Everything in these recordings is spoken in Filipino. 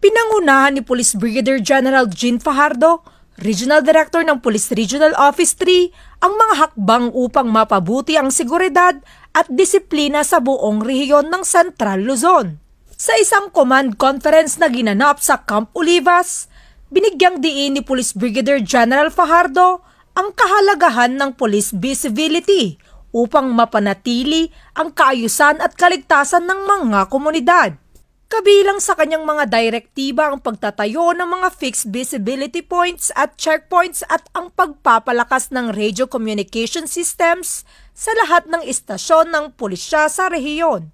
Pinangunahan ni Police Brigadier General Jean Fajardo, Regional Director ng Police Regional Office 3, ang mga hakbang upang mapabuti ang seguridad at disiplina sa buong rehiyon ng Central Luzon. Sa isang command conference na ginanap sa Camp Olivas, binigyang diin ni Police Brigadier General Fajardo ang kahalagahan ng police visibility upang mapanatili ang kaayusan at kaligtasan ng mga komunidad. Kabilang sa kanyang mga direktiba ang pagtatayo ng mga fixed visibility points at checkpoints at ang pagpapalakas ng radio communication systems sa lahat ng istasyon ng pulisya sa rehiyon.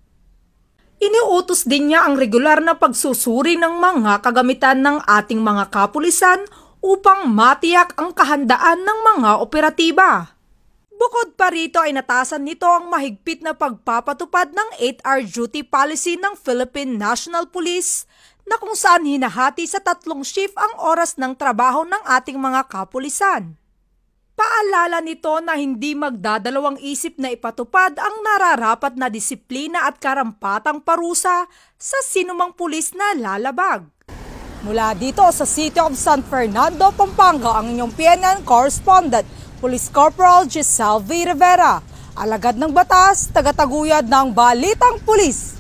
Iniutos din niya ang regular na pagsusuri ng mga kagamitan ng ating mga kapulisan upang matiyak ang kahandaan ng mga operatiba. Bukod pa rito ay natasan nito ang mahigpit na pagpapatupad ng 8-hour duty policy ng Philippine National Police na kung saan hinahati sa 3 shift ang oras ng trabaho ng ating mga kapulisan. Paalala nito na hindi magdadalawang isip na ipatupad ang nararapat na disiplina at karampatang parusa sa sinumang pulis na lalabag. Mula dito sa City of San Fernando, Pampanga, ang inyong PNN correspondent, Police Corporal Giselle V. Rivera, alagad ng batas, tagataguyod ng Balitang Pulis.